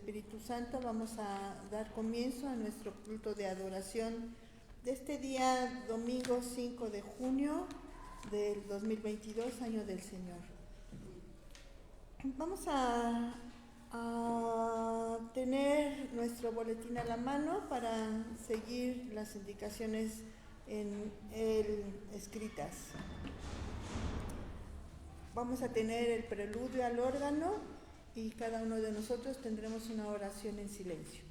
Espíritu Santo, vamos a dar comienzo a nuestro culto de adoración de este día, domingo 5 de junio del 2022, año del Señor. Vamos a tener nuestro boletín a la mano para seguir las indicaciones en él escritas. Vamos a tener el preludio al órgano y cada uno de nosotros tendremos una oración en silencio.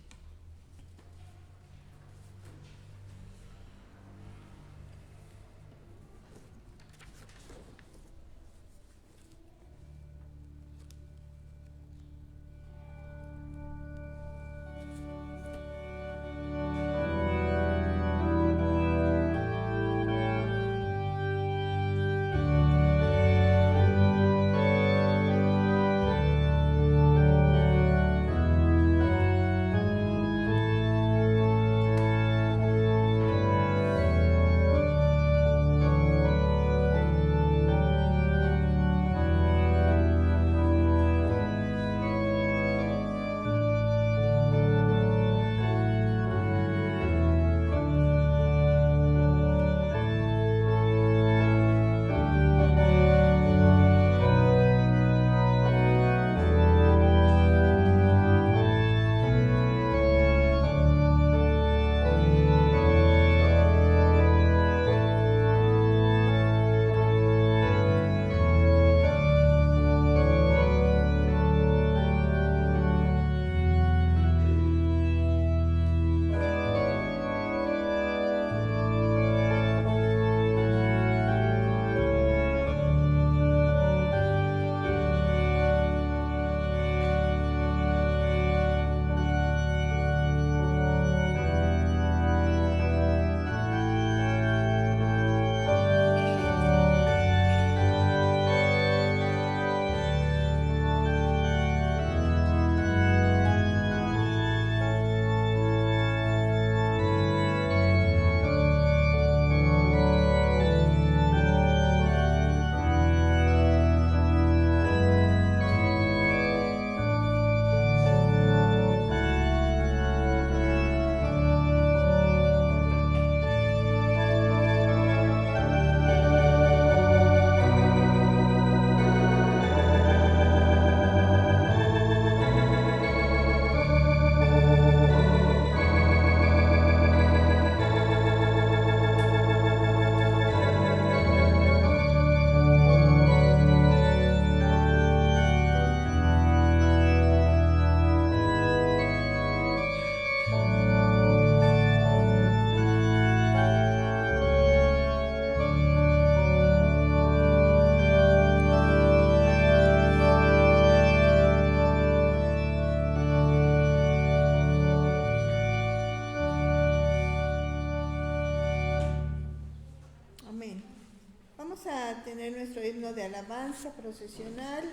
Tener nuestro himno de alabanza procesional,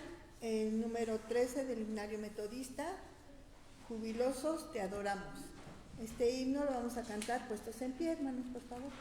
el número 13 del himnario metodista, Jubilosos te adoramos. Este himno lo vamos a cantar puestos en pie, hermanos, por favor.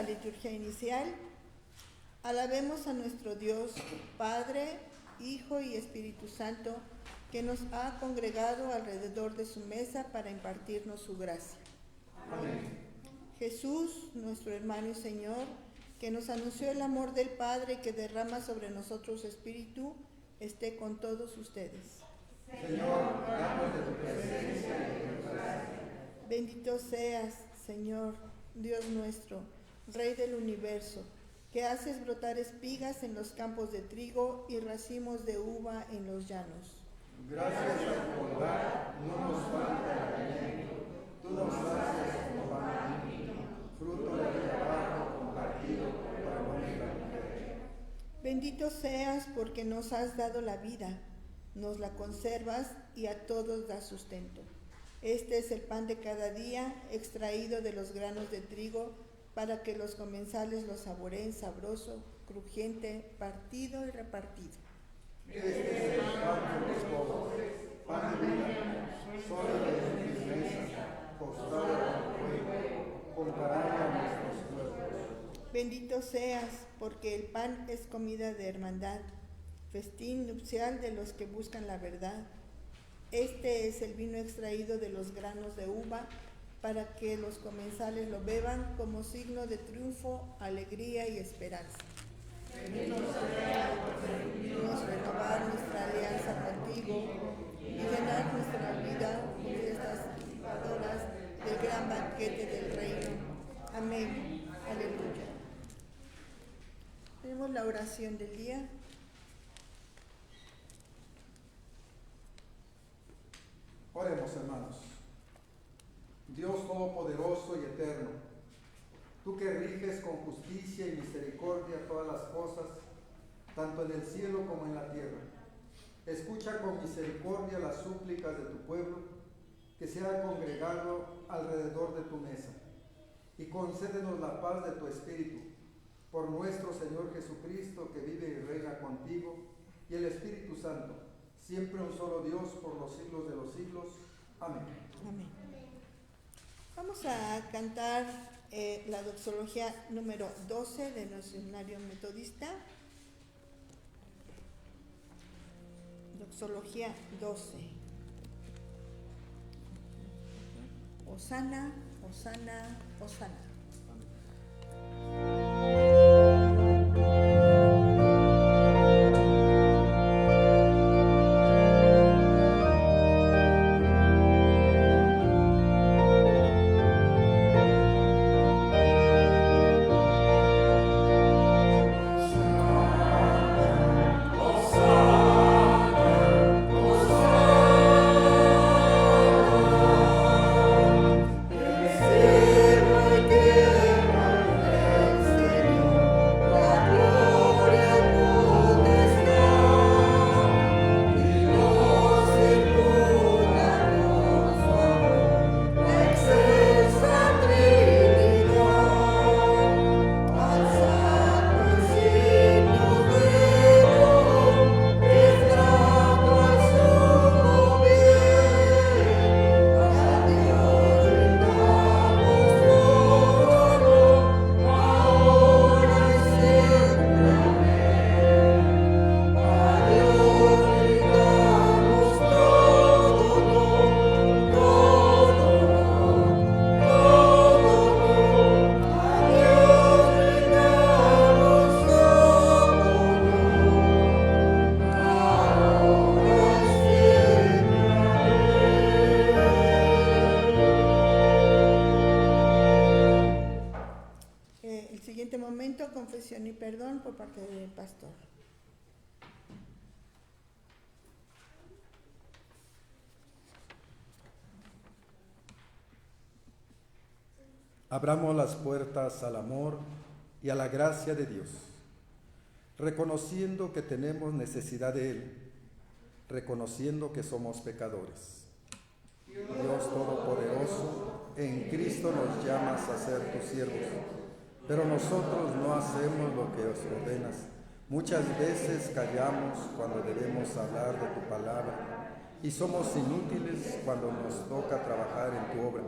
la liturgia inicial. Alabemos a nuestro Dios, Padre, Hijo y Espíritu Santo, que nos ha congregado alrededor de su mesa para impartirnos su gracia. Amén. Jesús, nuestro hermano y Señor, que nos anunció el amor del Padre y que derrama sobre nosotros su Espíritu, esté con todos ustedes. Señor, danos de tu presencia y de tu gracia. Bendito seas, Señor, Dios nuestro, Rey del universo, que haces brotar espigas en los campos de trigo y racimos de uva en los llanos. Gracias a tu bondad no nos falta el alimento. Tú nos haces como pan íntimo, fruto de tu trabajo compartido por varón y mujer. Bendito seas porque nos has dado la vida, nos la conservas y a todos das sustento. Este es el pan de cada día, extraído de los granos de trigo, para que los comensales lo saboreen sabroso, crujiente, partido y repartido. Este es el pan de los pobres, pan de vida, sólido de mis mesas, tostado con fuego, comparado a nuestros cuerpos. Bendito seas, porque el pan es comida de hermandad, festín nupcial de los que buscan la verdad. Este es el vino extraído de los granos de uva, para que los comensales lo beban como signo de triunfo, alegría y esperanza. Bendito sea por permitirnos renovar nuestra alianza contigo y llenar nuestra vida con fiestas anticipadoras del gran banquete del reino. Amén. Aleluya. Tenemos la oración del día. Oremos, hermanos. Dios Todopoderoso y Eterno, tú que riges con justicia y misericordia todas las cosas, tanto en el cielo como en la tierra, escucha con misericordia las súplicas de tu pueblo, que se ha congregado alrededor de tu mesa, y concédenos la paz de tu Espíritu, por nuestro Señor Jesucristo, que vive y reina contigo, y el Espíritu Santo, siempre un solo Dios, por los siglos de los siglos. Amén. Amén. Vamos a cantar la doxología número 12 de nuestro himnario metodista. Doxología 12. Hosana, hosana, hosana. Confesión y perdón por parte del pastor. Abramos las puertas al amor y a la gracia de Dios, reconociendo que tenemos necesidad de Él, reconociendo que somos pecadores. Dios Todopoderoso, en Cristo nos llamas a ser tus siervos, pero nosotros no hacemos lo que os ordenas. Muchas veces callamos cuando debemos hablar de tu palabra y somos inútiles cuando nos toca trabajar en tu obra.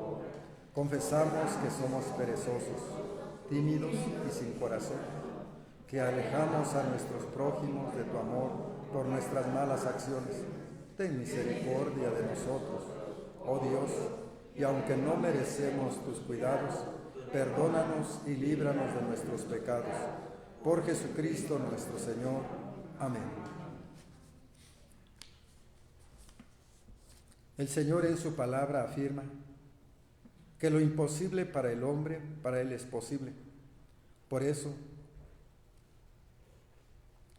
Confesamos que somos perezosos, tímidos y sin corazón, que alejamos a nuestros prójimos de tu amor por nuestras malas acciones. Ten misericordia de nosotros, oh Dios, y aunque no merecemos tus cuidados, perdónanos y líbranos de nuestros pecados. Por Jesucristo nuestro Señor. Amén. El Señor en su palabra afirma que lo imposible para el hombre, para Él es posible. Por eso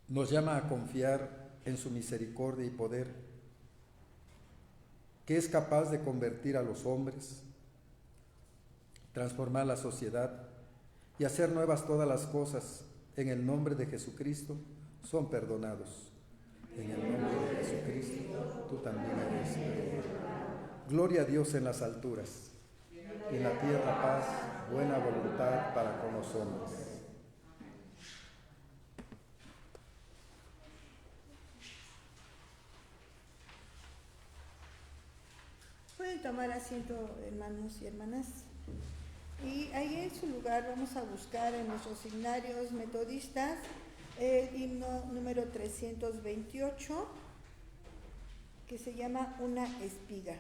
nos llama a confiar en su misericordia y poder, que es capaz de convertir a los hombres, transformar la sociedad y hacer nuevas todas las cosas. En el nombre de Jesucristo son perdonados. En el nombre de Jesucristo tú también eres perdonado. Gloria a Dios en las alturas, y en la tierra paz, buena voluntad para con los hombres. Pueden tomar asiento, hermanos y hermanas. Y ahí en su lugar vamos a buscar en nuestros signarios metodistas el himno número 328, que se llama Una espiga.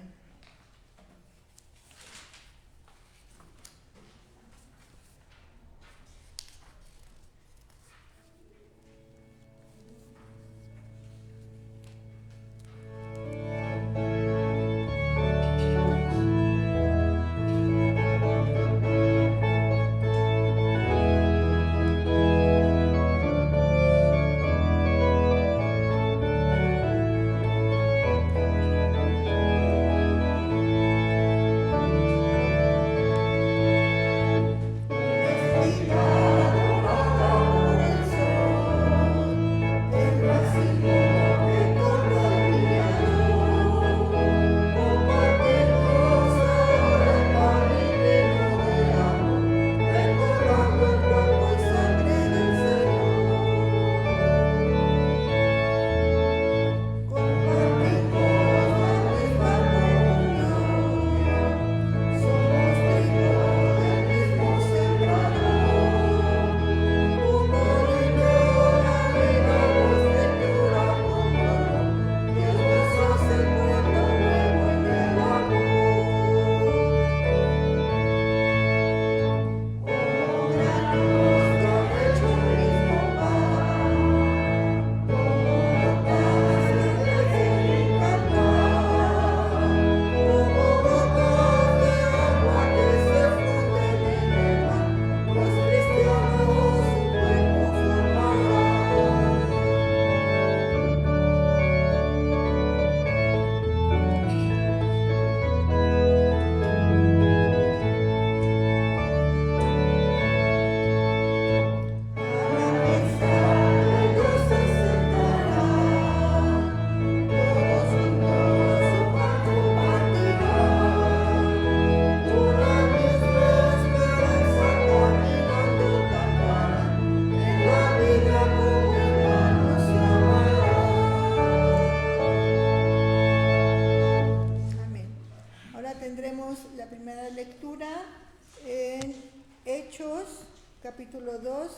Capítulo 2,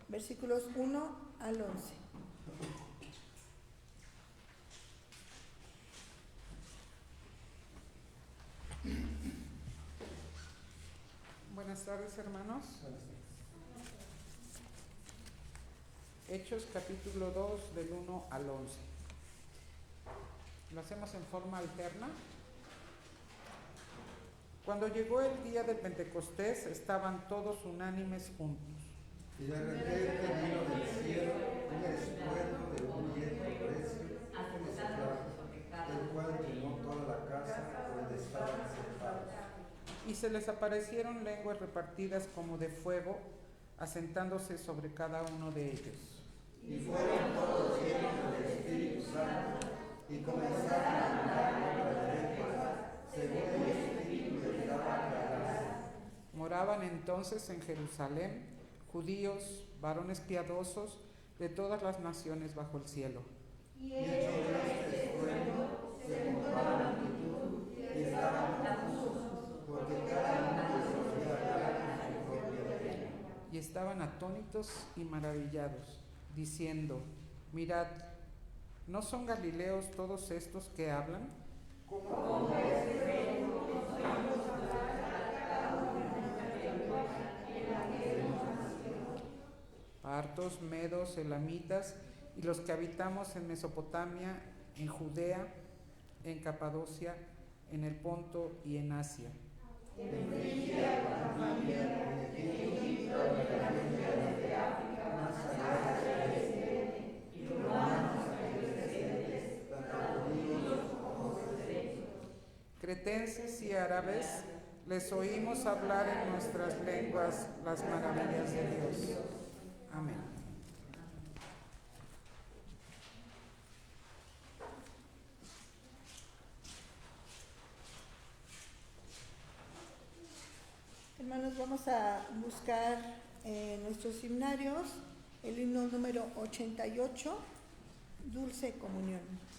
versículos 1 al 11. Buenas tardes, hermanos. Hechos capítulo 2 del 1 al 11. Lo hacemos en forma alterna. Cuando llegó el día del Pentecostés, estaban todos unánimes juntos. Y de repente vino del cielo un estruendo de un viento recio como soplaba, el cual llenó toda la casa donde estaban sentados. Y se les aparecieron lenguas repartidas como de fuego, asentándose sobre cada uno de ellos. Y fueron todos llenos del Espíritu Santo, y comenzaron a hablar en otras lenguas, según el Espíritu les daba que hablasen. Moraban entonces en Jerusalén judíos, varones piadosos de todas las naciones bajo el cielo. Y hecho este estruendo, se juntó la multitud y estaban confusos, porque cada uno les oía hablar en su propia lengua. estaban atónitos y maravillados, diciendo: mirad, ¿no son galileos todos estos que hablan? Partos, medos, elamitas y los que habitamos en Mesopotamia, en Judea, en Capadocia, en el Ponto y en Asia. Cretenses y árabes, les oímos hablar en nuestras lenguas las maravillas de Dios. Amén. Hermanos, vamos a buscar en nuestros himnarios el himno número 88, Dulce Comunión.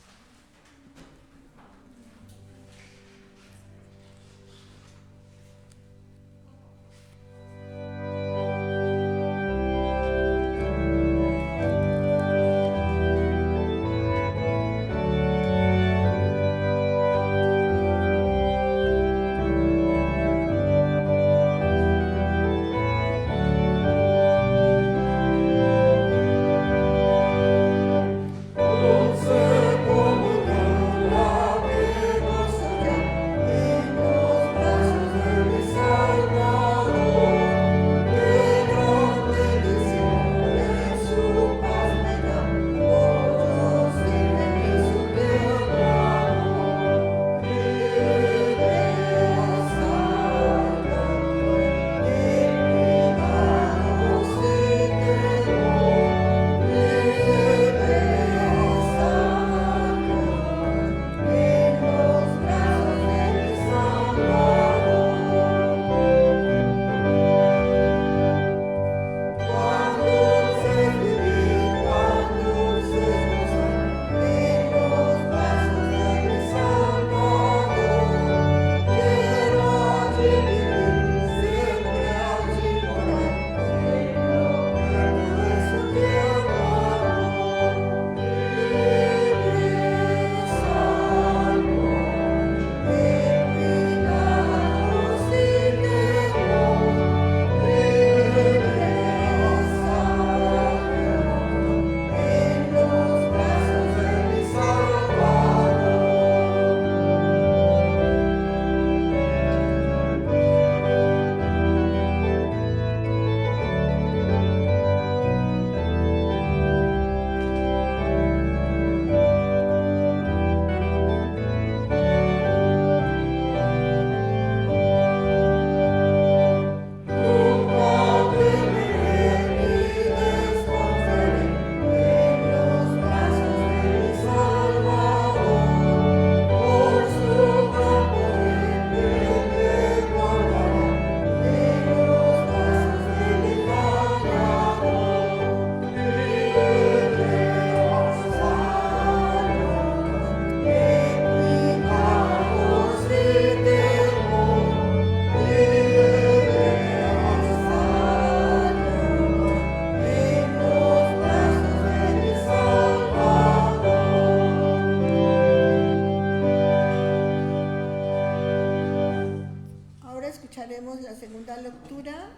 Escucharemos la segunda lectura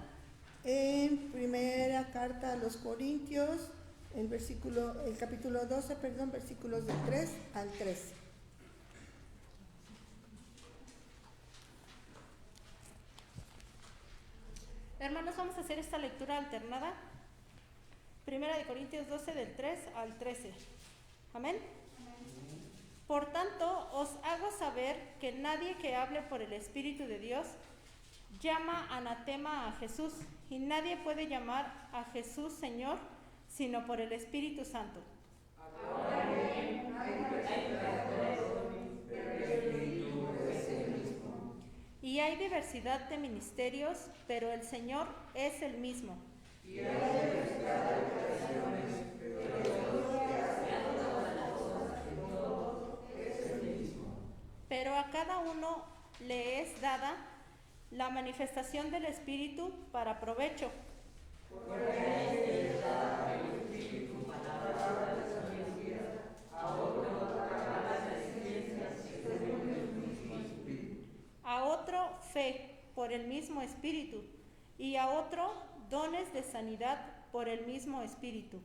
en primera carta a los Corintios, el capítulo 12, versículos del 3 al 13. Hermanos, vamos a hacer esta lectura alternada. Primera de Corintios 12, del 3 al 13. Amén. Por tanto, os hago saber que nadie que hable por el Espíritu de Dios llama anatema a Jesús, y nadie puede llamar a Jesús Señor sino por el Espíritu Santo. Y hay diversidad de ministerios, pero el Señor es el mismo. Pero a cada uno le es dada la manifestación del Espíritu para provecho. A otro fe por el mismo Espíritu, y a otro dones de sanidad por el mismo Espíritu.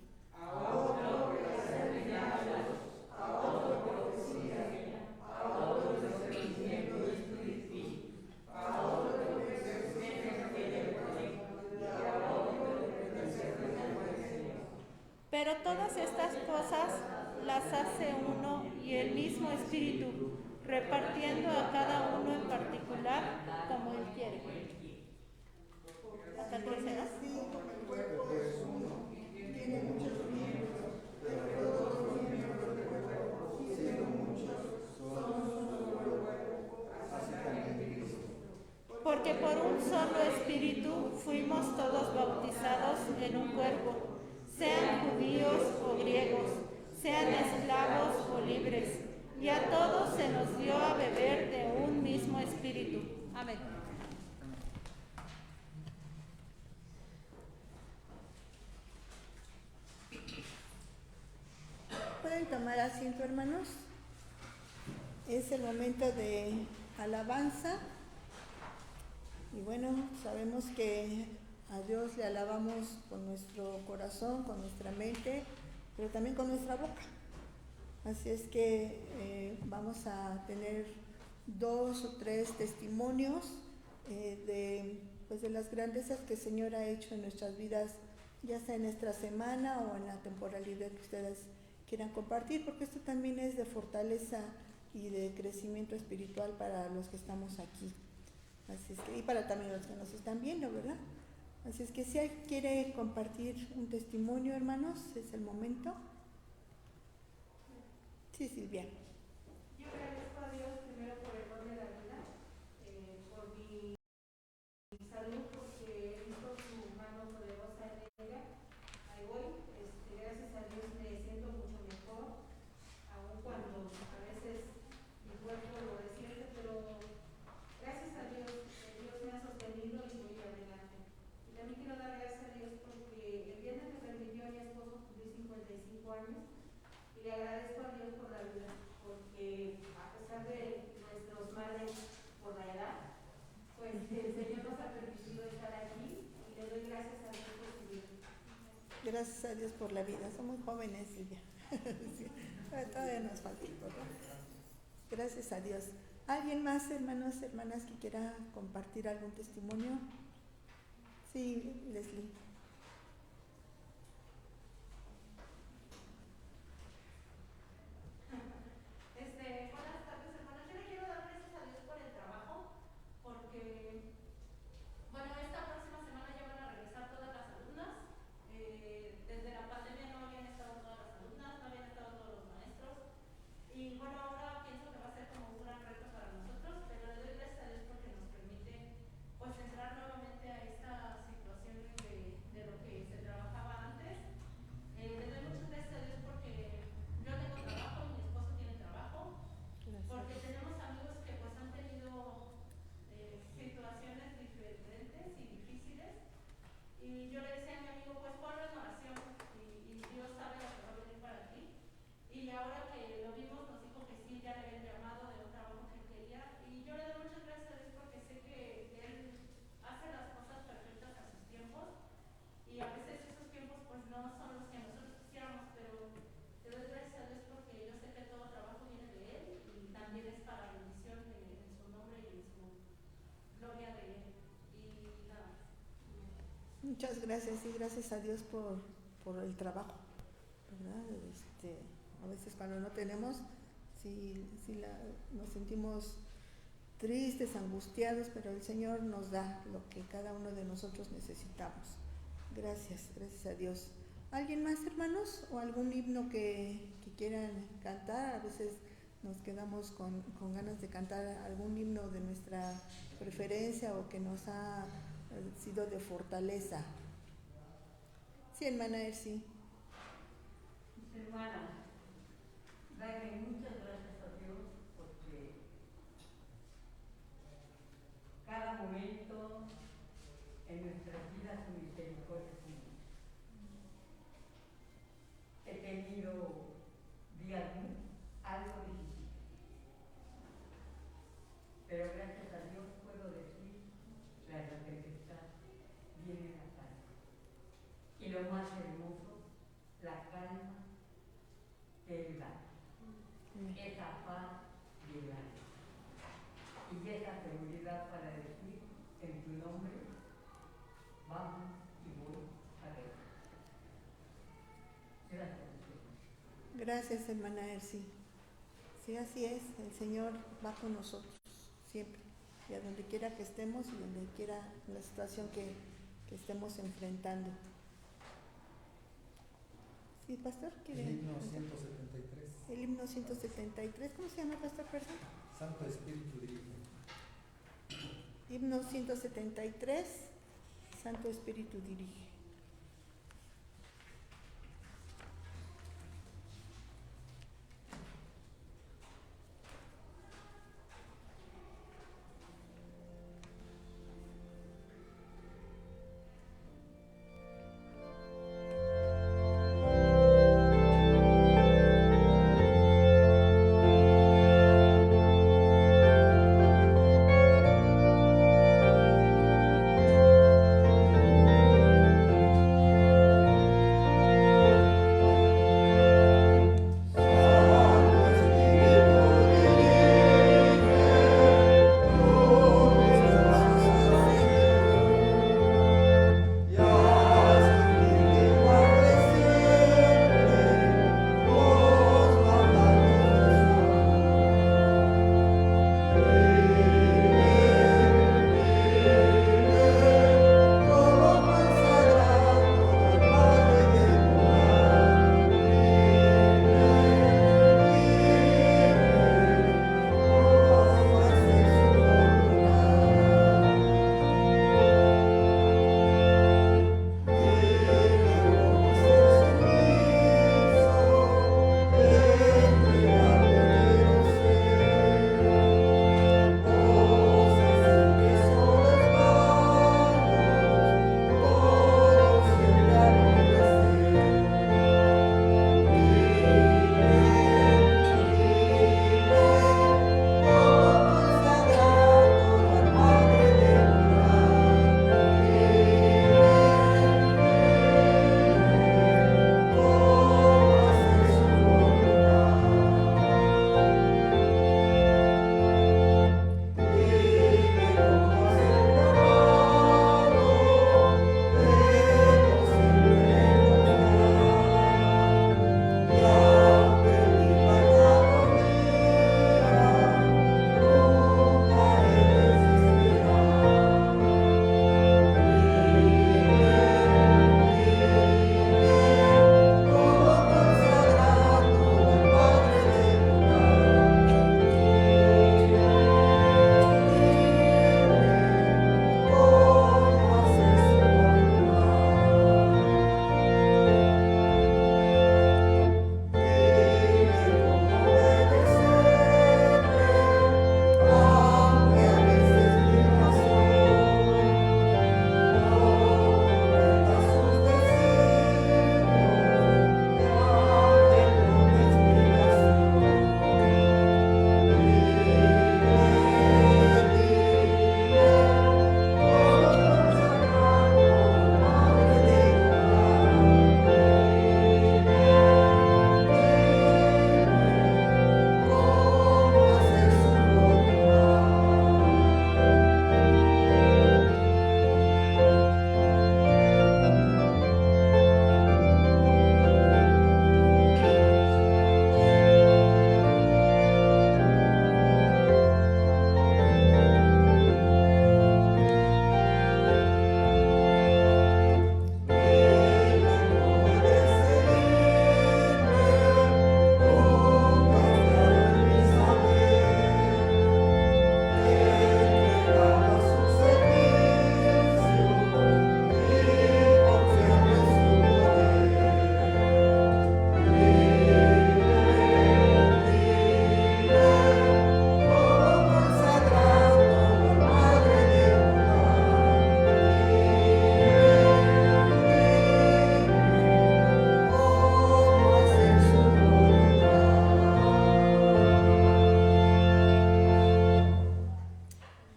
Pero todas estas cosas las hace uno y el mismo Espíritu, repartiendo a cada uno en particular como Él quiere. Hasta 13, ¿no? Así como el cuerpo es uno, tiene muchos miembros, pero todos los miembros del cuerpo, siendo muchos, son un solo cuerpo, así también Cristo. Porque por un solo Espíritu fuimos todos bautizados en un cuerpo, sean judíos o griegos, sean esclavos o libres, y a todos se nos dio a beber de un mismo Espíritu. Amén. ¿Pueden tomar asiento, hermanos? Es el momento de alabanza. Y bueno, sabemos que a Dios le alabamos con nuestro corazón, con nuestra mente, pero también con nuestra boca. Así es que vamos a tener 2 o 3 testimonios de las grandezas que el Señor ha hecho en nuestras vidas, ya sea en esta semana o en la temporalidad que ustedes quieran compartir, porque esto también es de fortaleza y de crecimiento espiritual para los que estamos aquí. Así es que, y para también los que nos están viendo, ¿verdad? Así es que si alguien quiere compartir un testimonio, hermanos, es el momento. Sí, Silvia. Yo agradezco a Dios primero por el don de la vida, por mi salud, porque he visto su mano poderosa en ella. Ahí voy, gracias a Dios me siento mucho mejor, aun cuando a veces mi cuerpo lo resiente, pero gracias a Dios, Dios me ha sostenido y voy adelante. Y también quiero dar gracias a Dios porque el viernes me permitió a mi esposo cumplir 55 años. Y le agradezco a Dios por la vida, porque a pesar de nuestros males por la edad, pues el Señor nos ha permitido estar aquí y le doy gracias a Dios por su vida. Gracias a Dios por la vida. Somos jóvenes, Silvia. Sí, todavía nos falta, ¿verdad? Gracias a Dios. ¿Alguien más, hermanos, hermanas, que quiera compartir algún testimonio? Sí, Leslie. Buenas tardes, hermanos. Yo le quiero dar gracias a Dios por el trabajo, porque, bueno, esta próxima semana ya van a regresar todas las alumnas. Desde la pandemia no habían estado todas las alumnas, no habían estado todos los maestros. Y bueno, ahora pienso que va a ser como un gran reto para nosotros, pero le doy gracias a Dios porque nos permite pues entrar nuevamente a esta situación de lo que se trabajaba antes. Le doy muchas gracias a Dios porque yo tengo trabajo y mi esposo tiene trabajo, porque tenemos amigos que pues han tenido situaciones diferentes y difíciles, y yo le decía a mi amigo, pues ponlo en oración y Dios sabe lo que va a venir para ti. Y ahora que lo vimos nos dijo que sí, ya le habían llamado de un trabajo que quería, y yo le doy muchas gracias a Dios porque sé que Él hace las cosas perfectas a sus tiempos, y a veces esos tiempos pues no son los que nosotros quisiéramos, pero le doy gracias a Dios porque yo sé que todo trabajo viene de Él y también es para bendición en su nombre y en su gloria de Él. Y nada. Muchas gracias y gracias a Dios por el trabajo, ¿verdad? A veces cuando no tenemos, nos sentimos tristes, angustiados, pero el Señor nos da lo que cada uno de nosotros necesitamos. Gracias a Dios. ¿Alguien más, hermanos? ¿O algún himno que quieran cantar? A veces nos quedamos con ganas de cantar algún himno de nuestra preferencia o que nos ha sido de fortaleza. Sí, hermana Erci. Hermana, dale muchas gracias a Dios porque cada momento en nuestras vidas su misericordia es infinita. más hermoso, la calma que Él da, esa paz del alma y esa seguridad para decir en tu nombre, vamos y voy a ver. Gracias. Gracias, hermana Erci. Sí, así es, el Señor va con nosotros, siempre, y a donde quiera que estemos y donde quiera la situación que estemos enfrentando. Sí, pastor, ¿quiere? El himno 173. El himno 173, ¿cómo se llama, pastor? Perdón. Santo Espíritu dirige. Himno 173, Santo Espíritu dirige.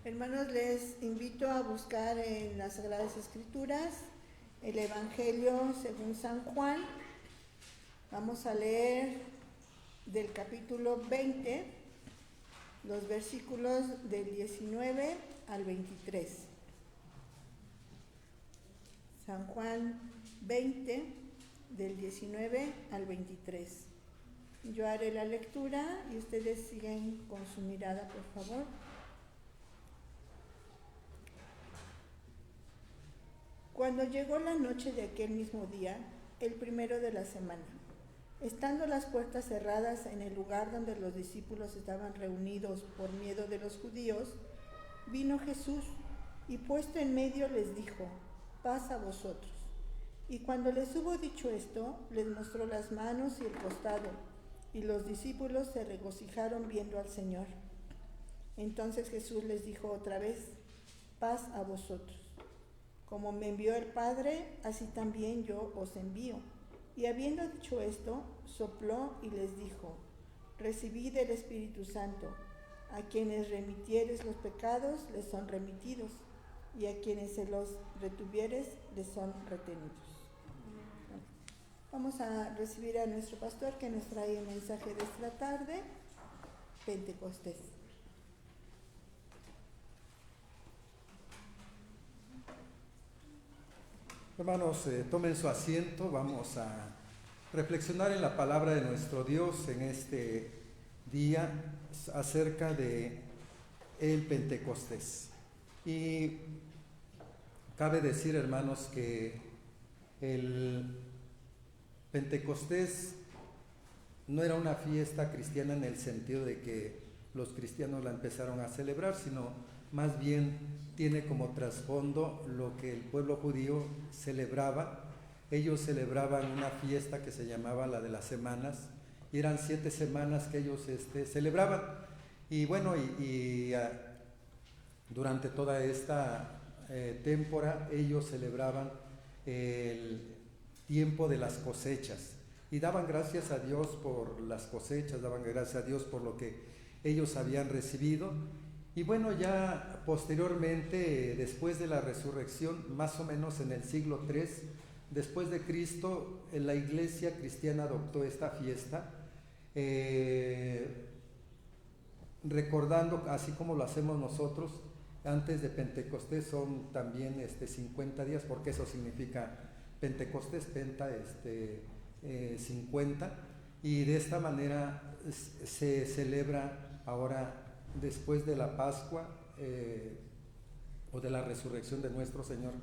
Hermanos, les invito a buscar en las Sagradas Escrituras el Evangelio según San Juan. Vamos a leer del capítulo 20, los versículos del 19 al 23. San Juan 20, del 19 al 23. Yo haré la lectura y ustedes siguen con su mirada, por favor. Cuando llegó la noche de aquel mismo día, el primero de la semana, estando las puertas cerradas en el lugar donde los discípulos estaban reunidos por miedo de los judíos, vino Jesús y puesto en medio les dijo: paz a vosotros. Y cuando les hubo dicho esto, les mostró las manos y el costado, y los discípulos se regocijaron viendo al Señor. Entonces Jesús les dijo otra vez: paz a vosotros. Como me envió el Padre, así también yo os envío. Y habiendo dicho esto, sopló y les dijo: recibid el Espíritu Santo. A quienes remitieres los pecados, les son remitidos, y a quienes se los retuvieres, les son retenidos. Vamos a recibir a nuestro pastor, que nos trae el mensaje de esta tarde, Pentecostés. Hermanos, tomen su asiento, vamos a reflexionar en la palabra de nuestro Dios en este día acerca de el Pentecostés. Y cabe decir, hermanos, que el Pentecostés no era una fiesta cristiana en el sentido de que los cristianos la empezaron a celebrar, sino más bien tiene como trasfondo lo que el pueblo judío celebraba. Ellos celebraban una fiesta que se llamaba la de las semanas, y eran 7 semanas que ellos celebraban. Y bueno, durante toda esta temporada ellos celebraban el tiempo de las cosechas y daban gracias a Dios por las cosechas, daban gracias a Dios por lo que ellos habían recibido. Y bueno, ya posteriormente, después de la resurrección, más o menos en el siglo III después de Cristo, la iglesia cristiana adoptó esta fiesta, recordando, así como lo hacemos nosotros, antes de Pentecostés son también 50 días, porque eso significa Pentecostés, penta 50, y de esta manera se celebra ahora, después de la Pascua o de la resurrección de nuestro Señor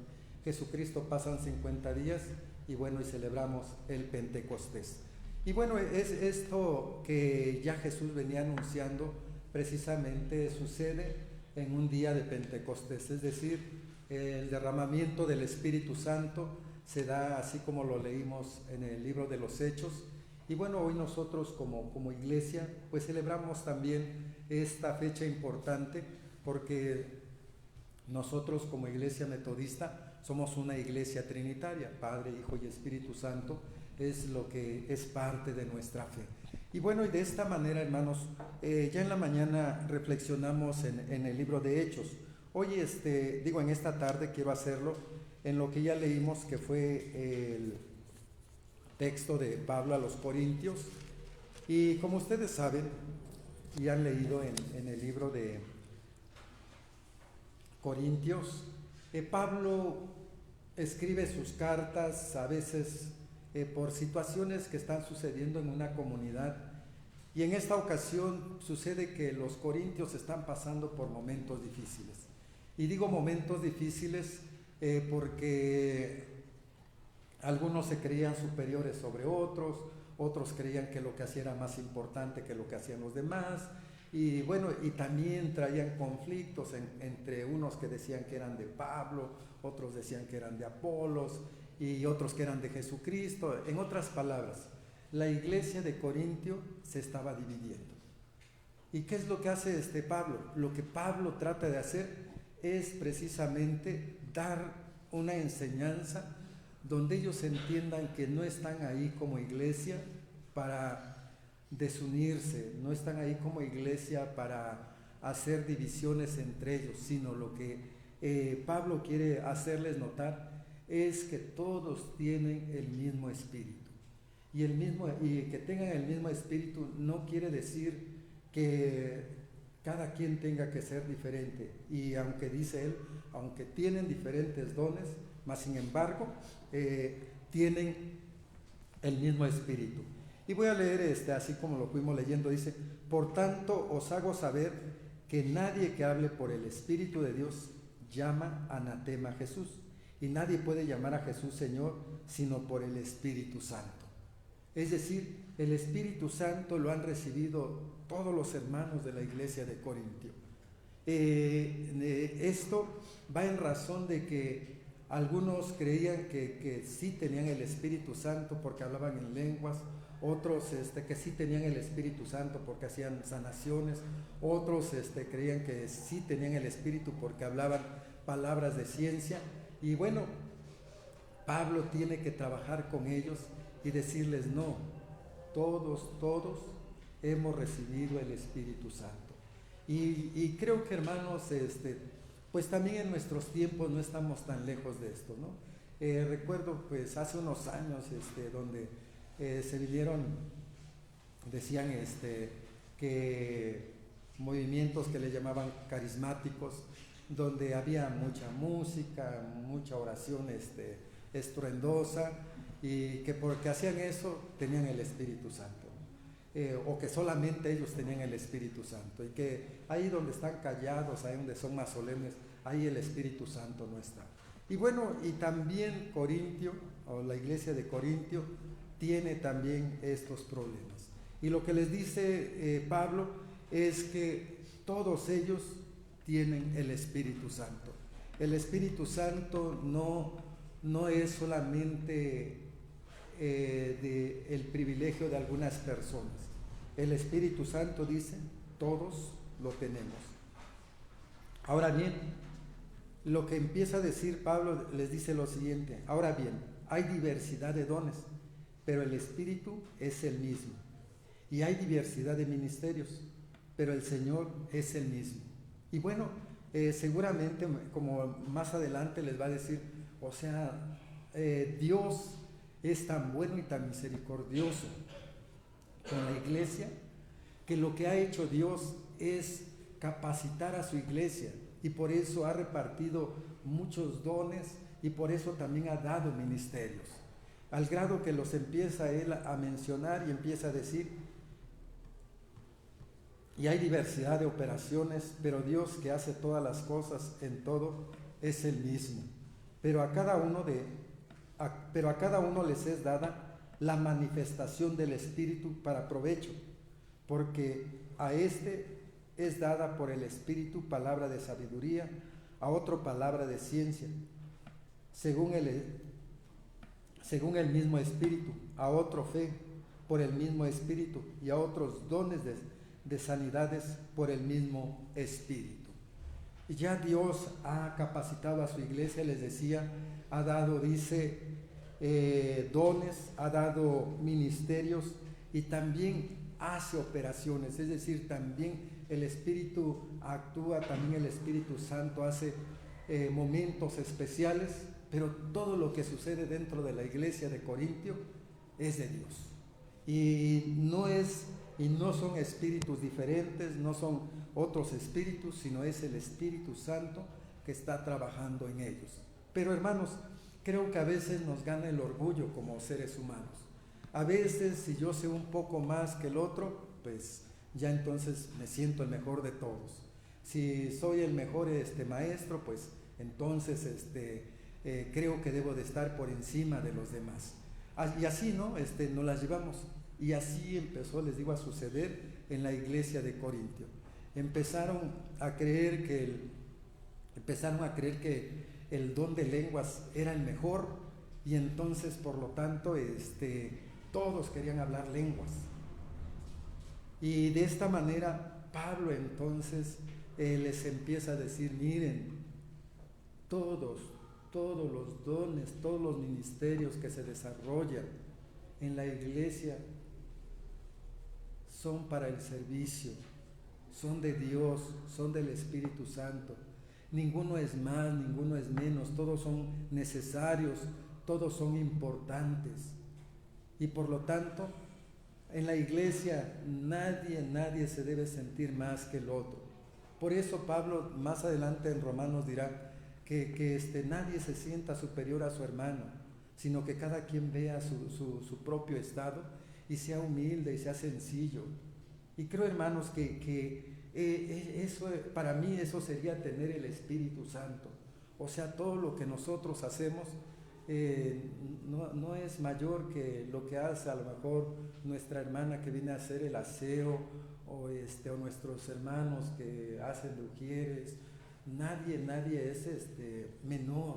Jesucristo, pasan 50 días y bueno, y celebramos el Pentecostés. Y bueno, es esto que ya Jesús venía anunciando, precisamente sucede en un día de Pentecostés, es decir, el derramamiento del Espíritu Santo se da así como lo leímos en el libro de los Hechos. Y bueno, hoy nosotros como iglesia pues celebramos también esta fecha importante, porque nosotros como iglesia metodista somos una iglesia trinitaria, Padre, Hijo y Espíritu Santo, es lo que es parte de nuestra fe. Y bueno, y de esta manera, hermanos, ya en la mañana reflexionamos en el libro de Hechos. Hoy, en esta tarde quiero hacerlo en lo que ya leímos, que fue el texto de Pablo a los Corintios. Y como ustedes saben y han leído en el libro de Corintios, Pablo escribe sus cartas a veces por situaciones que están sucediendo en una comunidad, y en esta ocasión sucede que los corintios están pasando por momentos difíciles. Y digo momentos difíciles porque algunos se creían superiores sobre otros, otros creían que lo que hacían era más importante que lo que hacían los demás, y bueno, y también traían conflictos entre unos que decían que eran de Pablo, otros decían que eran de Apolos, y otros que eran de Jesucristo. En otras palabras, la iglesia de Corintio se estaba dividiendo. ¿Y qué es lo que hace Pablo? Lo que Pablo trata de hacer es precisamente dar una enseñanza donde ellos entiendan que no están ahí como iglesia para desunirse, no están ahí como iglesia para hacer divisiones entre ellos, sino lo que Pablo quiere hacerles notar es que todos tienen el mismo espíritu. Y que tengan el mismo espíritu no quiere decir que cada quien tenga que ser diferente. Y aunque dice él, aunque tienen diferentes dones, mas sin embargo tienen el mismo espíritu. Y voy a leer así como lo fuimos leyendo, dice: por tanto os hago saber que nadie que hable por el Espíritu de Dios llama anatema a Jesús, y nadie puede llamar a Jesús Señor sino por el Espíritu Santo. Es decir, el Espíritu Santo lo han recibido todos los hermanos de la iglesia de Corintio. Esto va en razón de que algunos creían que sí tenían el Espíritu Santo porque hablaban en lenguas, otros que sí tenían el Espíritu Santo porque hacían sanaciones, otros creían que sí tenían el Espíritu porque hablaban palabras de ciencia. Y bueno, Pablo tiene que trabajar con ellos y decirles: no, todos hemos recibido el Espíritu Santo. Y creo que, hermanos, pues también en nuestros tiempos no estamos tan lejos de esto, ¿no? Recuerdo pues hace unos años donde se vinieron, decían que movimientos que le llamaban carismáticos, donde había mucha música, mucha oración estruendosa, y que porque hacían eso tenían el Espíritu Santo, o que solamente ellos tenían el Espíritu Santo, y que ahí donde están callados, ahí donde son más solemnes, ahí el Espíritu Santo no está. Y bueno, y también Corintio, o la iglesia de Corintio, tiene también estos problemas. Y lo que les dice Pablo es que todos ellos tienen el Espíritu Santo. El Espíritu Santo no es solamente el privilegio de algunas personas. El Espíritu Santo, dice, todos lo tenemos. Ahora bien, lo que empieza a decir Pablo les dice lo siguiente: ahora bien, hay diversidad de dones, pero el Espíritu es el mismo. Y hay diversidad de ministerios, pero el Señor es el mismo. Y bueno, seguramente, como más adelante les va a decir, o sea, Dios es tan bueno y tan misericordioso con la iglesia, que lo que ha hecho Dios es capacitar a su iglesia, y por eso ha repartido muchos dones, y por eso también ha dado ministerios, al grado que los empieza él a mencionar y empieza a decir: y hay diversidad de operaciones, pero Dios, que hace todas las cosas en todo, es el mismo. Pero a cada uno les es dada la manifestación del Espíritu para provecho, porque a es dada por el Espíritu palabra de sabiduría, a otro palabra de ciencia, según el mismo Espíritu, a otro fe por el mismo Espíritu, y a otros dones de sanidades por el mismo Espíritu. Y ya Dios ha capacitado a su iglesia, les decía, ha dado, dice, dones, ha dado ministerios, y también hace operaciones, es decir, también el Espíritu actúa, también el Espíritu Santo hace momentos especiales, pero todo lo que sucede dentro de la iglesia de Corintio es de Dios. Y no son espíritus diferentes, no son otros espíritus, sino es el Espíritu Santo que está trabajando en ellos. Pero, hermanos, creo que a veces nos gana el orgullo como seres humanos. A veces, si yo sé un poco más que el otro, pues ya entonces me siento el mejor de todos. Si soy el mejor maestro, pues entonces creo que debo de estar por encima de los demás. Y así, ¿no? Nos las llevamos. Y así empezó, les digo, a suceder en la iglesia de Corintio. Empezaron a creer que el don de lenguas era el mejor, y entonces, por lo tanto, todos querían hablar lenguas. Y de esta manera, Pablo entonces les empieza a decir: miren, todos los dones, todos los ministerios que se desarrollan en la iglesia son para el servicio, son de Dios, son del Espíritu Santo. ninguno es más, ninguno es menos, todos son necesarios, todos son importantes. Y por lo tanto, en la iglesia nadie se debe sentir más que el otro. Por eso Pablo más adelante en Romanos dirá que nadie se sienta superior a su hermano, sino que cada quien vea su propio estado y sea humilde y sea sencillo. Y creo, hermanos, que eso, para mí eso sería tener el Espíritu Santo. O sea, todo lo que nosotros hacemos no es mayor que lo que hace a lo mejor nuestra hermana que viene a hacer el aseo, o nuestros hermanos que hacen de ujieres. Nadie es menor.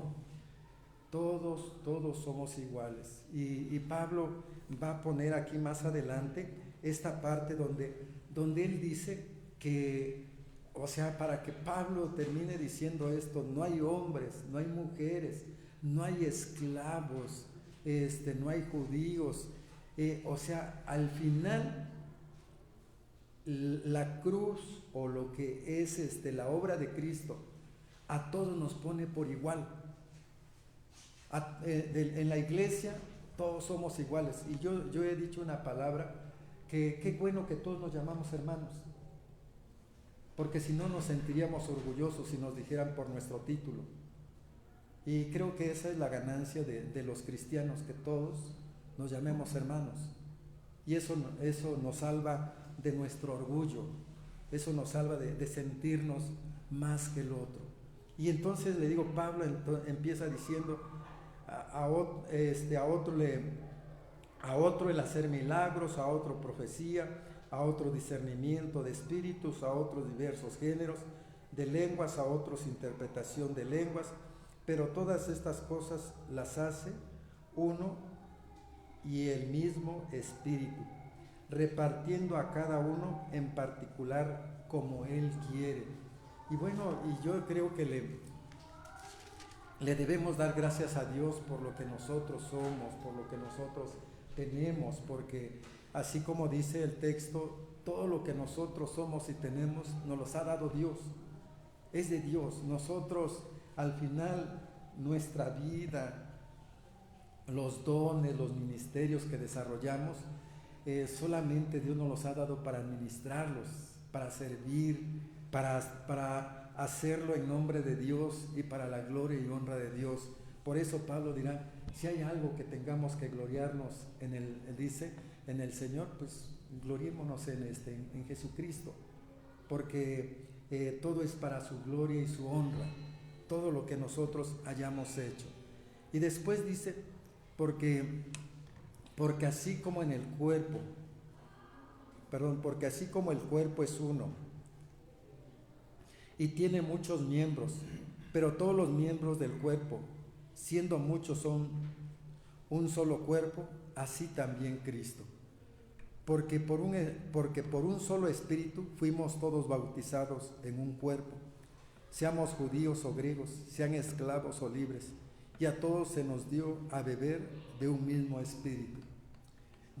Todos somos iguales. Y Pablo va a poner aquí más adelante esta parte donde él dice que, o sea, para que Pablo termine diciendo esto, no hay hombres, no hay mujeres, no hay esclavos, no hay judíos. O sea, al final la cruz o lo que es la obra de Cristo a todos nos pone por igual. En la iglesia todos somos iguales. Y yo he dicho una palabra que qué bueno que todos nos llamamos hermanos, porque si no nos sentiríamos orgullosos si nos dijeran por nuestro título. Y creo que esa es la ganancia de los cristianos, que todos nos llamemos hermanos. Y eso nos salva de nuestro orgullo, eso nos salva de sentirnos más que el otro. Y entonces le digo, Pablo empieza diciendo a otro el hacer milagros, a otro profecía, a otro discernimiento de espíritus, a otros diversos géneros de lenguas, a otros interpretación de lenguas, pero todas estas cosas las hace uno y el mismo Espíritu, repartiendo a cada uno en particular como Él quiere. Y bueno, y yo creo que le debemos dar gracias a Dios por lo que nosotros somos, por lo que nosotros tenemos, porque así como dice el texto, todo lo que nosotros somos y tenemos nos los ha dado Dios, es de Dios. Nosotros al final, nuestra vida, los dones, los ministerios que desarrollamos, solamente Dios nos los ha dado para administrarlos, para servir, para hacerlo en nombre de Dios y para la gloria y honra de Dios. Por eso Pablo dirá, si hay algo que tengamos que gloriarnos en el Señor, pues gloriémonos en Jesucristo, porque todo es para su gloria y su honra, todo lo que nosotros hayamos hecho. Y después dice, porque así como el cuerpo es uno y tiene muchos miembros, pero todos los miembros del cuerpo, siendo muchos, son un solo cuerpo, así también Cristo. Porque por un solo espíritu fuimos todos bautizados en un cuerpo, seamos judíos o griegos, sean esclavos o libres, y a todos se nos dio a beber de un mismo espíritu.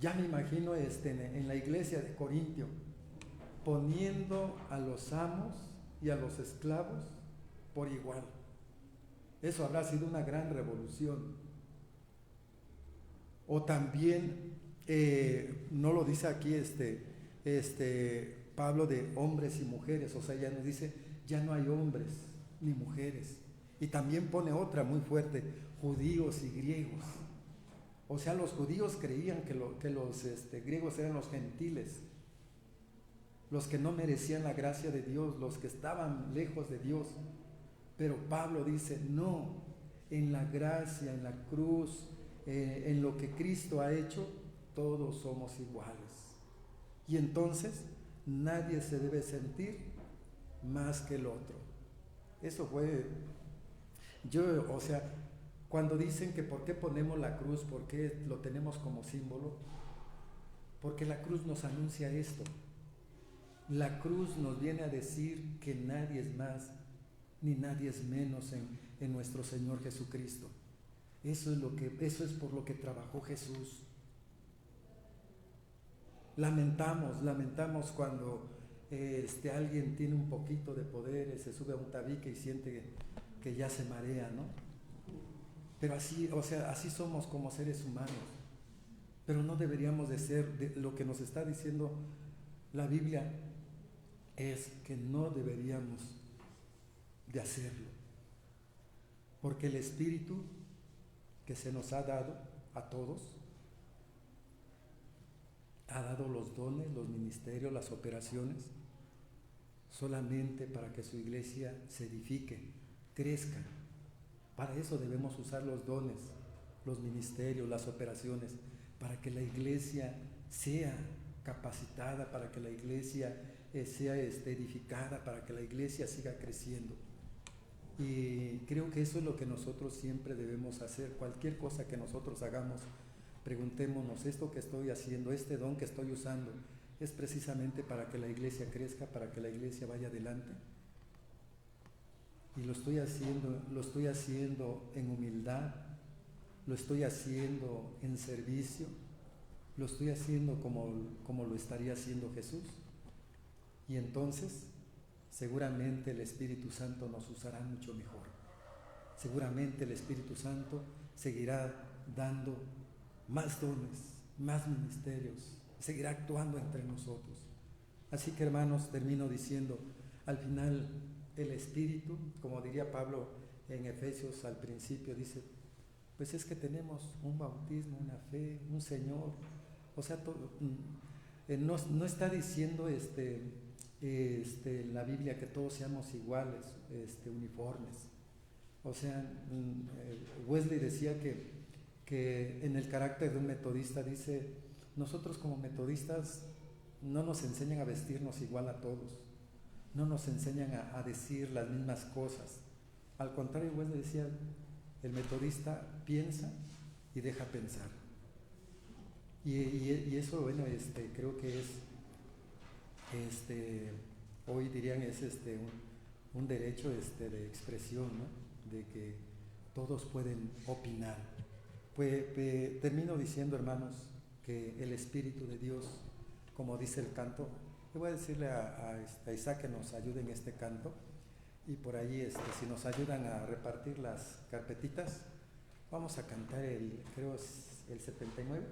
Ya me imagino en la iglesia de Corintio, poniendo a los amos y a los esclavos por igual. Eso habrá sido una gran revolución. O también, no lo dice aquí Pablo, de hombres y mujeres, o sea, ya nos dice, ya no hay hombres ni mujeres. Y también pone otra muy fuerte, judíos y griegos. O sea, los judíos creían que los griegos eran los gentiles, los que no merecían la gracia de Dios, los que estaban lejos de Dios. Pero Pablo dice, no, en la gracia, en la cruz, en lo que Cristo ha hecho, todos somos iguales. Y entonces nadie se debe sentir más que el otro. Eso fue, o sea, cuando dicen que por qué ponemos la cruz, por qué lo tenemos como símbolo, porque la cruz nos anuncia esto. La cruz nos viene a decir que nadie es más ni nadie es menos en nuestro Señor Jesucristo. Eso es por lo que trabajó Jesús. Lamentamos cuando alguien tiene un poquito de poder, se sube a un tabique y siente que ya se marea, ¿no? Pero así, o sea, así somos como seres humanos. Pero no deberíamos de ser, lo que nos está diciendo la Biblia es que no deberíamos de hacerlo. Porque el Espíritu que se nos ha dado a todos, ha dado los dones, los ministerios, las operaciones, solamente para que su iglesia se edifique, crezca. Para eso debemos usar los dones, los ministerios, las operaciones, para que la iglesia sea capacitada, para que la iglesia sea edificada, para que la iglesia siga creciendo. Y creo que eso es lo que nosotros siempre debemos hacer. Cualquier cosa que nosotros hagamos, preguntémonos, esto que estoy haciendo, este don que estoy usando, ¿es precisamente para que la iglesia crezca, para que la iglesia vaya adelante? Y lo estoy haciendo en humildad, lo estoy haciendo en servicio, lo estoy haciendo como lo estaría haciendo Jesús. Y entonces, seguramente el Espíritu Santo nos usará mucho mejor. Seguramente el Espíritu Santo seguirá dando más dones, más ministerios, seguirá actuando entre nosotros. Así que, hermanos, termino diciendo, al final el Espíritu, como diría Pablo en Efesios al principio, dice, pues es que tenemos un bautismo, una fe, un Señor. O sea, no está diciendo la Biblia que todos seamos iguales, uniformes. O sea, Wesley decía que en el carácter de un metodista, dice, nosotros como metodistas no nos enseñan a vestirnos igual a todos, no nos enseñan a decir las mismas cosas. Al contrario, Wesley decía, el metodista piensa y deja pensar. Y eso, bueno, creo que es, hoy dirían, es un derecho de expresión, ¿no? De que todos pueden opinar. Pues termino diciendo, hermanos, que el Espíritu de Dios, como dice el canto, le voy a decirle a Isaac que nos ayude en este canto, y por ahí, si nos ayudan a repartir las carpetitas, vamos a cantar creo es el 79.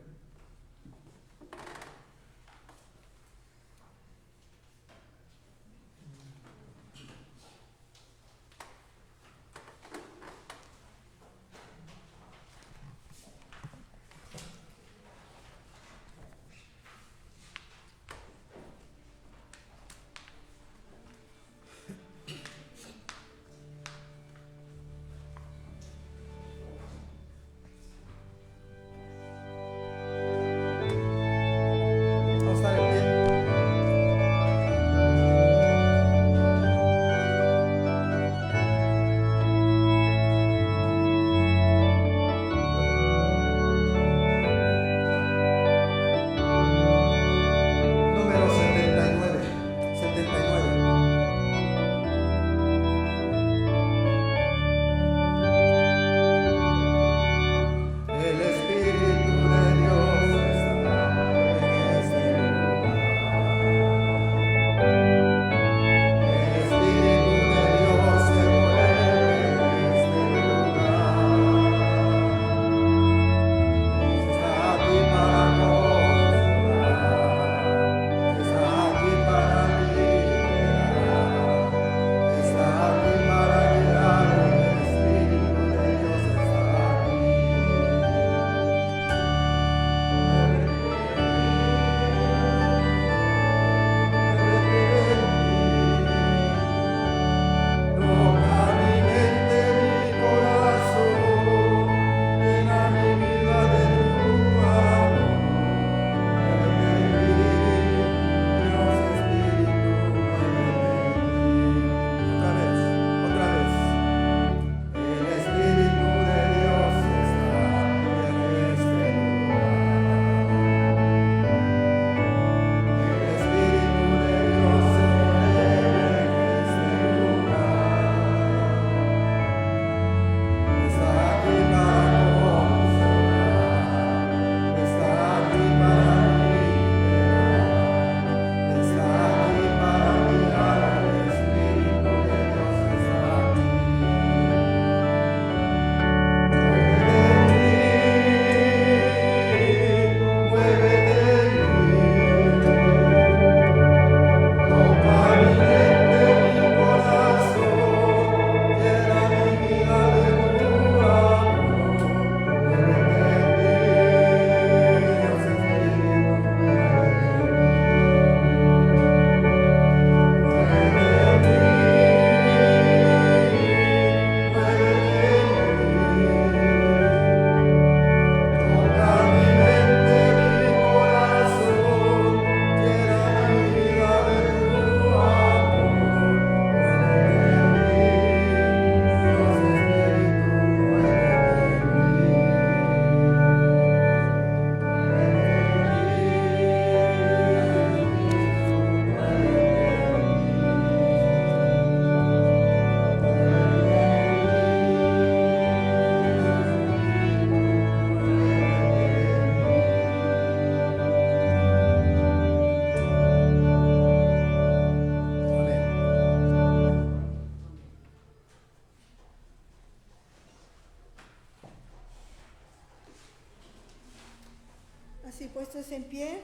Así puestos en pie,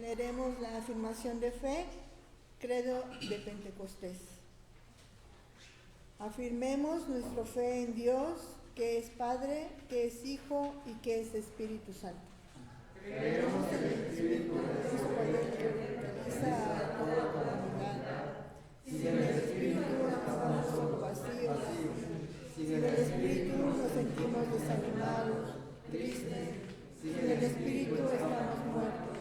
leeremos la afirmación de fe, credo de Pentecostés. Afirmemos nuestra fe en Dios, que es Padre, que es Hijo y que es Espíritu Santo. Creemos en el Espíritu de Dios, poder que realiza a toda la comunidad. Sin el Espíritu estamos solo vacíos. Sin el Espíritu nos sentimos desanimados, tristes. Sin el Espíritu estamos muertos.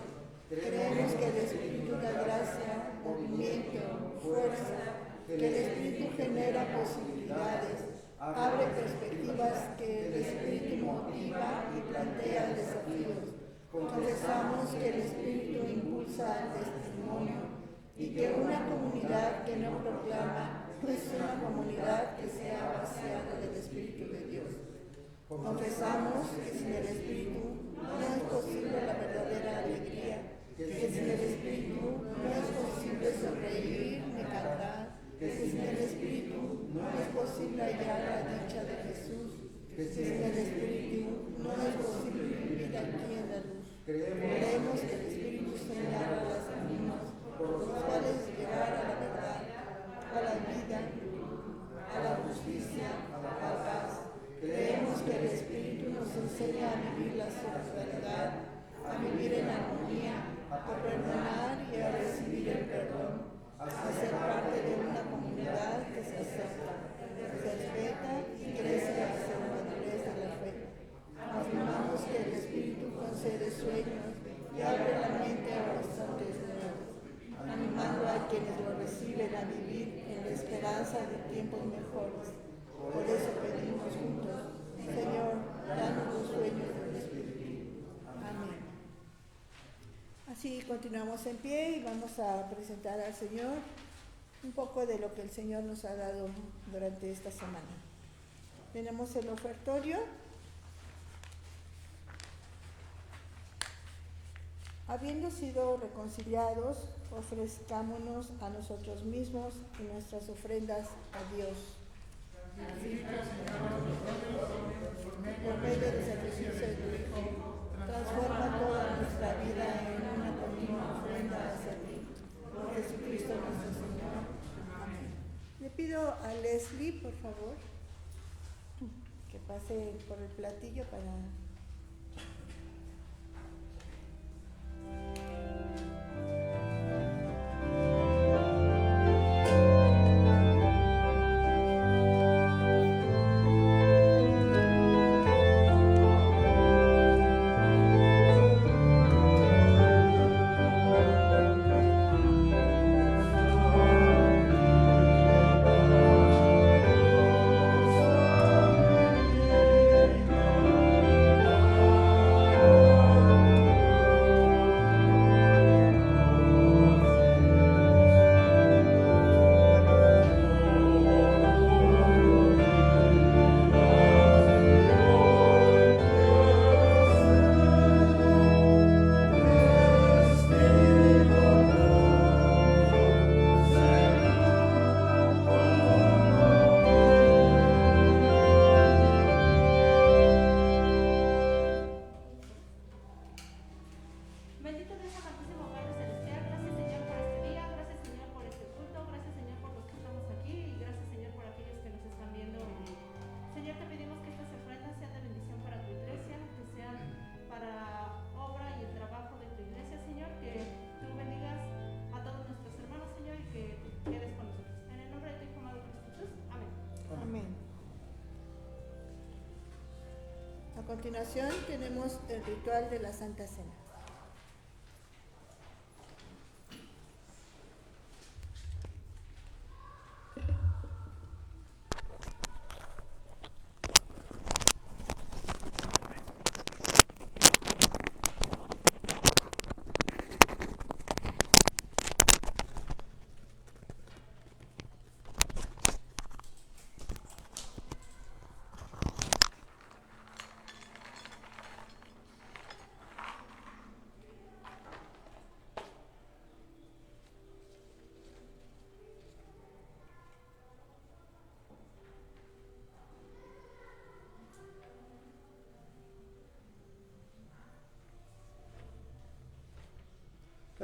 Creemos que el Espíritu da gracia, movimiento, fuerza, que el Espíritu genera posibilidades, abre perspectivas, que el Espíritu motiva y plantea desafíos. Confesamos que el Espíritu impulsa el testimonio y que una comunidad que no proclama es una comunidad que se ha vaciado del Espíritu de Dios. Confesamos que sin el Espíritu no es posible la verdadera alegría, que sin el Espíritu no es posible sonreír ni cantar, que sin el Espíritu no es posible hallar la dicha de Jesús, que sin el Espíritu no es posible vivir aquí en la luz. Creemos que el Espíritu señala los caminos por los cuales llegar a la verdad, a la vida, a la justicia, a la paz. Creemos que el Espíritu nos enseña a vivir la solidaridad, a vivir en armonía, a perdonar y a recibir el perdón, a ser parte de una comunidad que se acepta, se respeta y crece hacia la madurez de la fe. Afirmamos que el Espíritu concede sueños y abre la mente a horizontes nuevos, animando a quienes lo reciben a vivir en la esperanza de tiempos mejores. Por eso pedimos juntos, Señor, danos los sueños del Espíritu. Amén. Así continuamos en pie y vamos a presentar al Señor un poco de lo que el Señor nos ha dado durante esta semana. Tenemos el ofertorio. Habiendo sido reconciliados, ofrezcámonos a nosotros mismos y nuestras ofrendas a Dios. Por medio del sacrificio de tu Hijo, transforma toda nuestra vida en una continua ofrenda hacia ti. Por Jesucristo nuestro Señor. Amén. Le pido a Leslie, por favor, que pase por el platillo para... A continuación tenemos el ritual de la Santa Cena.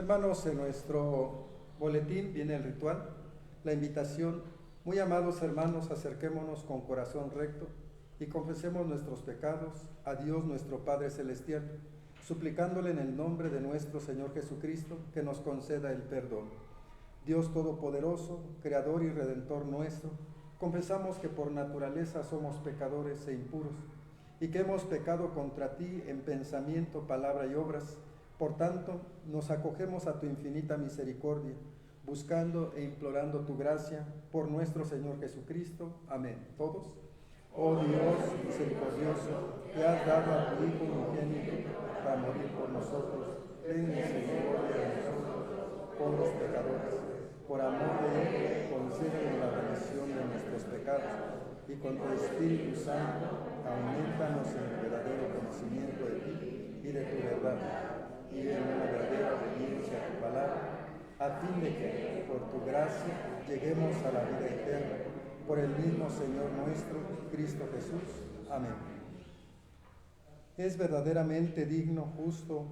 Hermanos, en nuestro boletín viene el ritual, la invitación. Muy amados hermanos, acerquémonos con corazón recto y confesemos nuestros pecados a Dios nuestro Padre Celestial, suplicándole en el nombre de nuestro Señor Jesucristo que nos conceda el perdón. Dios Todopoderoso, Creador y Redentor nuestro, confesamos que por naturaleza somos pecadores e impuros, y que hemos pecado contra ti en pensamiento, palabra y obras. Por tanto, nos acogemos a tu infinita misericordia, buscando e implorando tu gracia por nuestro Señor Jesucristo. Amén. ¿Todos? Oh Dios misericordioso, que has dado a tu Hijo unigénito para morir por nosotros, ten misericordia de nosotros, pobres pecadores. Por amor de Él, concédenos la remisión de nuestros pecados, y con tu Espíritu Santo, aumentanos en el verdadero conocimiento de ti y de tu verdad, y en una verdadera obediencia a tu palabra, a fin de que, por tu gracia, lleguemos a la vida eterna, por el mismo Señor nuestro, Cristo Jesús. Amén. Es verdaderamente digno, justo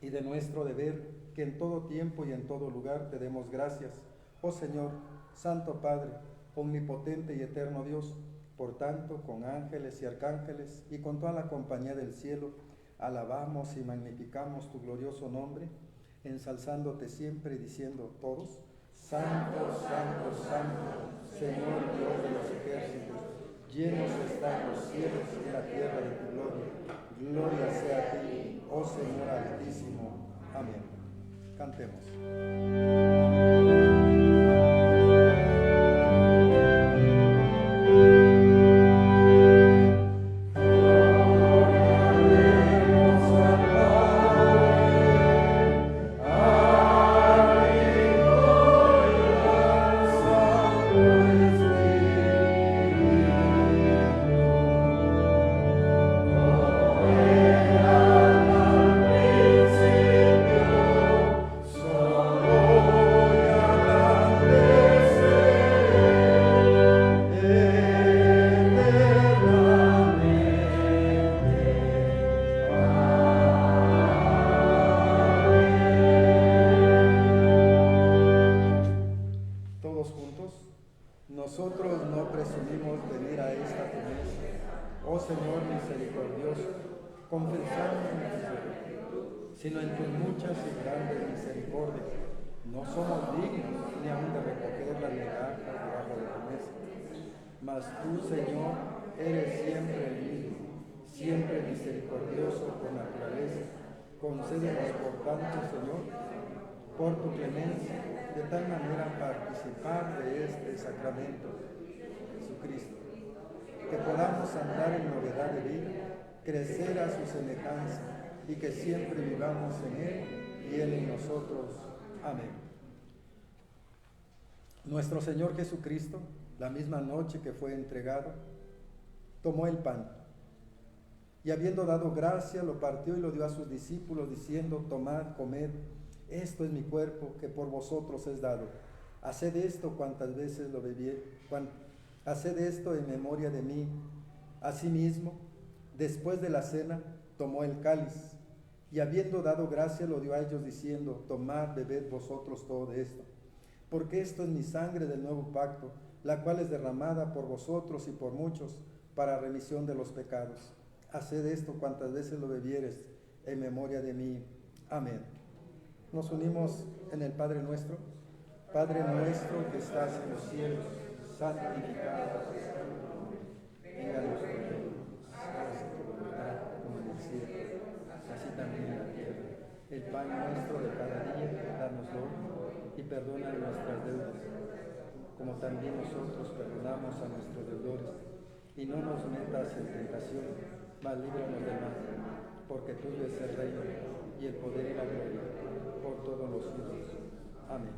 y de nuestro deber que en todo tiempo y en todo lugar te demos gracias, oh Señor, Santo Padre, omnipotente y eterno Dios. Por tanto, con ángeles y arcángeles y con toda la compañía del cielo, alabamos y magnificamos tu glorioso nombre, ensalzándote siempre y diciendo todos: Santo, Santo, Santo, Señor Dios de los ejércitos, llenos están los cielos y la tierra de tu gloria. Gloria sea a ti, oh Señor Altísimo. Amén. Cantemos. Nosotros no presumimos venir a esta tu mesa, oh Señor misericordioso, confesando nuestro pecado, sino en tus muchas y grandes misericordias. No somos dignos ni aun de recoger las migajas debajo de tu mesa. Mas tú, Señor, eres siempre el mismo, siempre misericordioso por naturaleza. Concédenos, por tanto, Señor, por tu clemencia, de tal manera participar de este sacramento, Jesucristo, que podamos andar en novedad de vida, crecer a su semejanza, y que siempre vivamos en Él y Él en nosotros. Amén. Nuestro Señor Jesucristo, la misma noche que fue entregado, tomó el pan, y habiendo dado gracia, lo partió y lo dio a sus discípulos, diciendo: tomad, comed, esto es mi cuerpo que por vosotros es dado. Haced esto cuantas veces lo bebiere, haced esto en memoria de mí. Asimismo, después de la cena, tomó el cáliz, y habiendo dado gracia, lo dio a ellos, diciendo: tomad, bebed vosotros todo de esto, porque esto es mi sangre del nuevo pacto, la cual es derramada por vosotros y por muchos para remisión de los pecados. Haced esto cuantas veces lo bebieres en memoria de mí. Amén. Nos unimos en el Padre Nuestro. Padre nuestro que estás en los cielos, santificado sea tu nombre. Venga a nuestro reino, hágase tu voluntad como en el cielo, así también en la tierra. El pan nuestro de cada día, danoslo hoy, y perdona nuestras deudas, como también nosotros perdonamos a nuestros deudores. Y no nos metas en tentación, mas líbranos del mal, porque tuyo es el reino, y el poder y la gloria, por todos los siglos. Amén.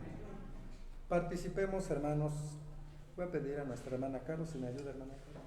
Participemos, hermanos. Voy a pedir a nuestra hermana Carlos, si me ayuda, hermana Carlos.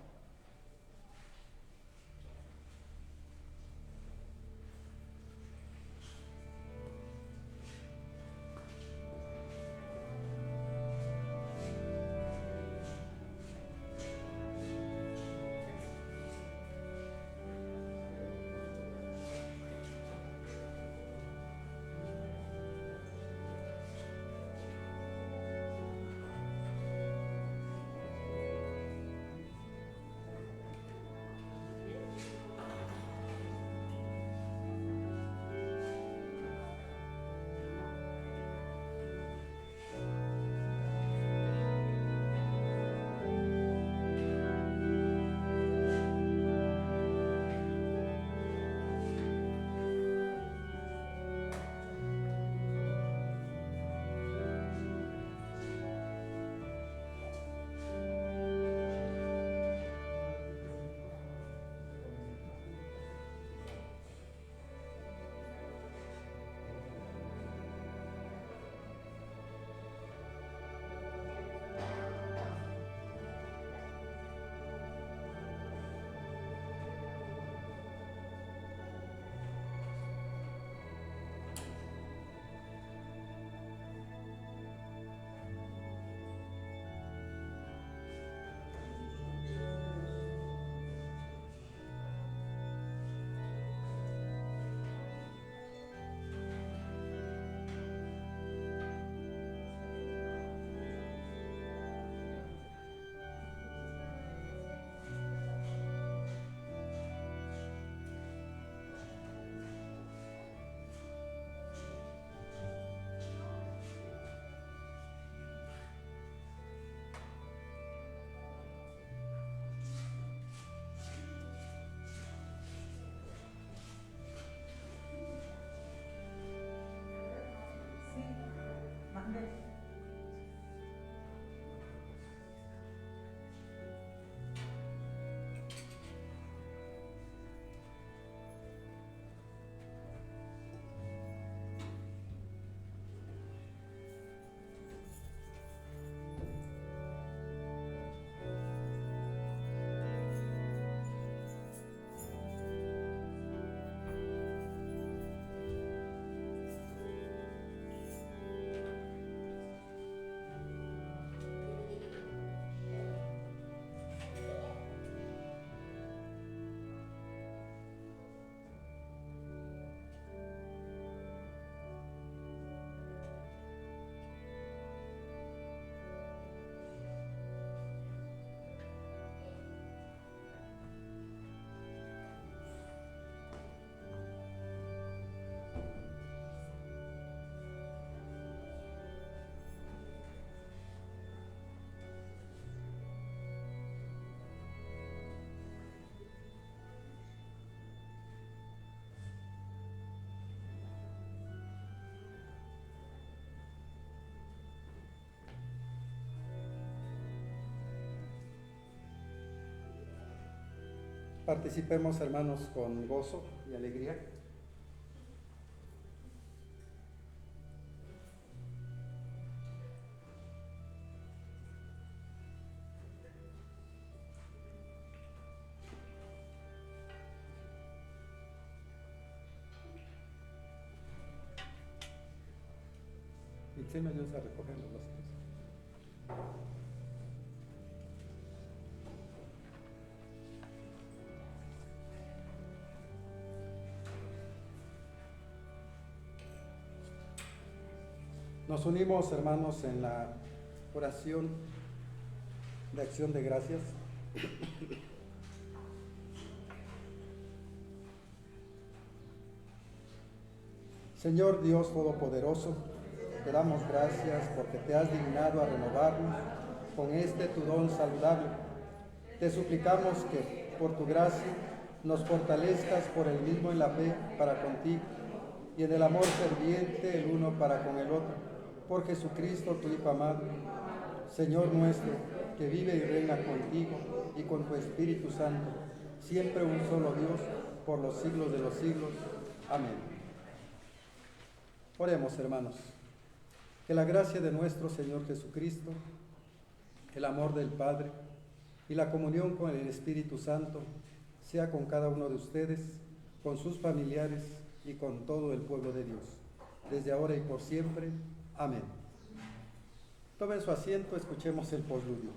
Participemos, hermanos, con gozo y alegría. Y sí me ayudas a recoger los vasos. Nos unimos, hermanos, en la oración de acción de gracias. Señor Dios Todopoderoso, te damos gracias porque te has dignado a renovarnos con este tu don saludable. Te suplicamos que, por tu gracia, nos fortalezcas por el mismo en la fe para contigo y en el amor ferviente el uno para con el otro. Por Jesucristo, tu Hijo amado, Señor nuestro, que vive y reina contigo y con tu Espíritu Santo, siempre un solo Dios, por los siglos de los siglos. Amén. Oremos, hermanos. Que la gracia de nuestro Señor Jesucristo, el amor del Padre y la comunión con el Espíritu Santo sea con cada uno de ustedes, con sus familiares y con todo el pueblo de Dios, desde ahora y por siempre. Amén. Tomen su asiento, escuchemos el posludio.